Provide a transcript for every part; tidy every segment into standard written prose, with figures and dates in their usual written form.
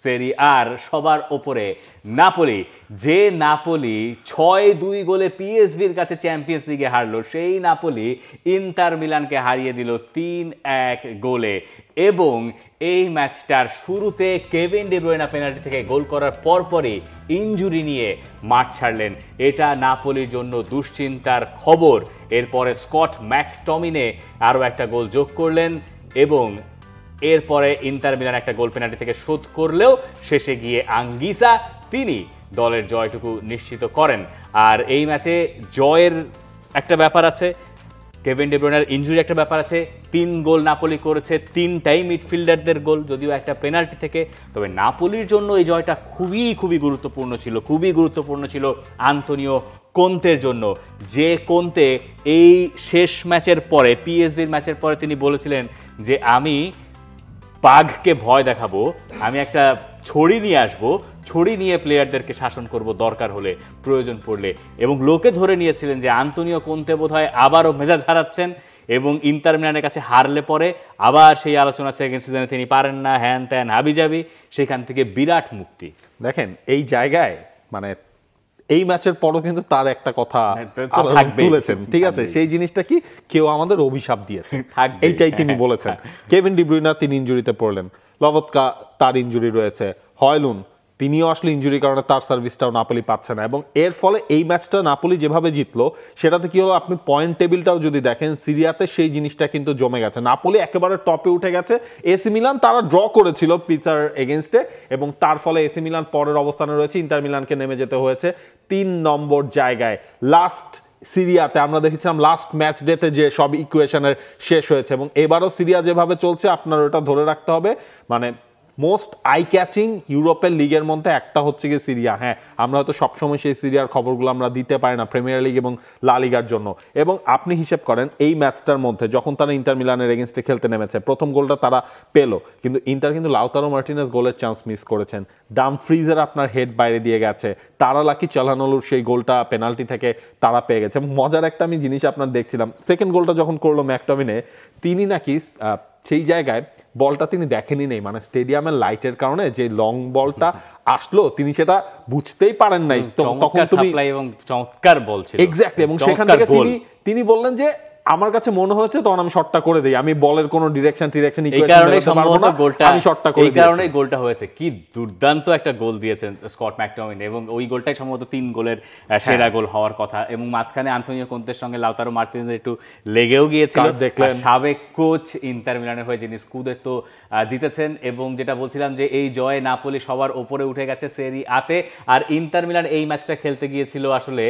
সেরি আর সবার ওপরে নাপোলি, যে নাপোলি 6-2 গোলে পিএসভির কাছে চ্যাম্পিয়ন্স লিগে হারলো, সেই নাপোলি ইন্টার মিলানকে হারিয়ে দিল 3-1 গোলে। এবং এই ম্যাচটার শুরুতে কেভিন ডি ব্রুয়না পেনাল্টি থেকে গোল করার পরপরই ইনজুরি নিয়ে মাঠ ছাড়লেন। এটা নাপোলির জন্য দুশ্চিন্তার খবর। এরপরে স্কট ম্যাকটমিনে আরও একটা গোল যোগ করলেন এবং এরপরে ইন্টার মিলান একটা গোল পেনাল্টি থেকে শোধ করলেও শেষে গিয়ে আঙ্গিসা তিনি দলের জয়টুকু নিশ্চিত করেন। আর এই ম্যাচে জয়ের একটা ব্যাপার আছে, কেভিন ডি ব্রুয়নার ইনজুরি একটা ব্যাপার আছে। 3 গোল নাপোলি করেছে, 3টাই মিডফিল্ডারদের গোল, যদিও একটা পেনাল্টি থেকে। তবে নাপোলির জন্য এই জয়টা খুবই গুরুত্বপূর্ণ ছিল আন্তোনিও কোন্তের জন্য। যে কোন্তে এই শেষ ম্যাচের পরে, পিএসভির ম্যাচের পরে তিনি বলেছিলেন যে আমি বাঘকে ভয় দেখাবো, আমি একটা ছড়ি নিয়ে আসবো, ছড়ি নিয়ে প্লেয়ারদেরকে শাসন করব দরকার হলে, প্রয়োজন পড়লে। এবং লোকে ধরে নিয়েছিলেন যে আন্তোনিও কোন্তে বোধহয় আবারও মেজাজ হারাচ্ছেন এবং ইন্টার মিলানের কাছে হারলে পরে আবার সেই আলোচনা সেকেন্ড সিজনে তিনি পারেন না, হ্যান ত্যান হাবিজাবি, সেখান থেকে বিরাট মুক্তি। দেখেন এই জায়গায় মানে এই ম্যাচের পরও কিন্তু তার একটা কথা তুলেছেন, ঠিক আছে? সেই জিনিসটা কি, কেউ আমাদের অভিশাপ দিয়েছে, এইটাই তিনি বলেছেন। কেভিন ডি ব্রুয়না তিনি ইনজুরিতে পড়লেন, লভৎকা তার ইনজুরি রয়েছে, হয়লুন তিনিও আসলে ইনজুরির কারণে তার সার্ভিসটাও নাপোলি পাচ্ছে না। এবং এর ফলে এই ম্যাচটা নাপোলি যেভাবে জিতলো সেটাতে কি হলো, আপনি পয়েন্ট টেবিলটাও যদি দেখেন সিরিয়াতে সেই জিনিসটা কিন্তু জমে গেছে। নাপোলি একেবারে টপে উঠে গেছে। এসি মিলান তারা ড্র করেছিল পিসার এগেনস্টে এবং তার ফলে এসি মিলান পরের অবস্থানে রয়েছে, ইন্টার মিলানকে নেমে যেতে হয়েছে 3 নম্বর জায়গায়। লাস্ট সিরিয়াতে আমরা দেখেছিলাম লাস্ট ম্যাচ ডেতে যে সব ইকুয়েশনের শেষ হয়েছে এবং এবারও সিরিয়া যেভাবে চলছে আপনার ওটা ধরে রাখতে হবে। মানে মোস্ট আই ক্যাচিং ইউরোপের লিগের মধ্যে একটা হচ্ছে গিয়ে সিরিয়া। হ্যাঁ, আমরা হয়তো সবসময় সেই সিরিয়ার খবরগুলো আমরা দিতে পারি না প্রিমিয়ার লিগ এবং লা লিগার জন্য। এবং আপনি হিসেব করেন এই ম্যাচটার মধ্যে যখন তারা ইন্টার মিলানের এগেনস্টে খেলতে নেমেছে, প্রথম গোলটা তারা পেলো, কিন্তু ইন্টার কিন্তু লাউতারো মার্টিনেজ গোলের চান্স মিস করেছেন, ডামফ্রিজের আপনার হেড বাইরে দিয়ে গেছে, তারা লাকি চালানোর সেই গোলটা পেনাল্টি থেকে তারা পেয়ে গেছে। মজার একটা আমি জিনিস আপনার দেখছিলাম, সেকেন্ড গোলটা যখন করলো ম্যাকটমিনে, তিনি নাকি সেই জায়গায় বলটা তিনি দেখেনি নেই, মানে স্টেডিয়ামের লাইটের কারণে যে লং বলটা আসলো তিনি সেটা বুঝতেই পারেন নাই। তখন তুমি চমৎকার বলছিল এক্স্যাক্টলি, এবং সেখান থেকে তিনি বললেন যে আমার কাছে মনে হচ্ছে তখন আমি শটটা করে দেই, আমি বলের কোনো ডিরেকশন এই কারণেই সম্ভবত গোলটা, আমি শটটা করে দিয়েছি, এই কারণেই গোলটা হয়েছে। কি দুর্দান্ত একটা গোল দিয়েছেন স্কট ম্যাকটমিনে এবং ওই গোলটাই সম্ভবত 3 গোলের সেরা গোল হওয়ার কথা। এবং মাঝখানে আন্তোনিও কোন্তের সঙ্গে লাউতারো মার্টিনেজের একটু লেগেও গিয়েছিল, দেখলেন সাবেক কোচ ইন্টার মিলানের হয়ে যিনি স্কুদেতো জিতেছেন। এবং যেটা বলছিলাম যে এই জয়ে নাপোলি সবার উপরে উঠে গেছে সেরি আতে, আর ইন্টার মিলান এই ম্যাচটা খেলতে গিয়েছিল আসলে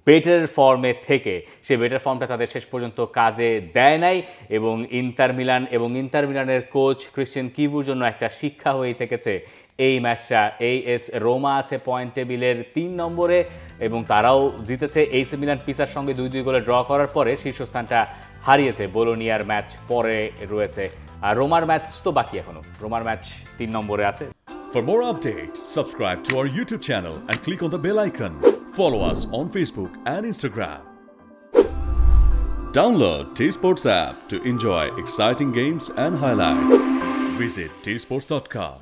বেটার ফর্মে থেকে, সেই বেটার ফর্মটা তাদের শেষ পর্যন্ত কাজে দেয় নাই। এবং ইন্টার মিলানের কোচ ক্রিশ্চিয়ান কিভুর জন্য একটা শিক্ষা হয়ে থেকেছে এই ম্যাচটা। AS রোমা আছে পয়েন্ট টেবিলের 3 নম্বরে এবং তারাও জিতেছে। AC মিলান পিসার সঙ্গে 2-2 গোলে ড্র করার পরে শীর্ষস্থানটা হারিয়েছে। বোলোনিয়ার ম্যাচ পরে রয়েছে, আর রোমার ম্যাচ তো বাকি এখনো, রোমার ম্যাচ 3 নম্বরে আছে। For more updates, subscribe to our YouTube channel and click on the bell icon. Follow us on Facebook and Instagram. Download T-Sports app to enjoy exciting games and highlights. Visit tsports.com.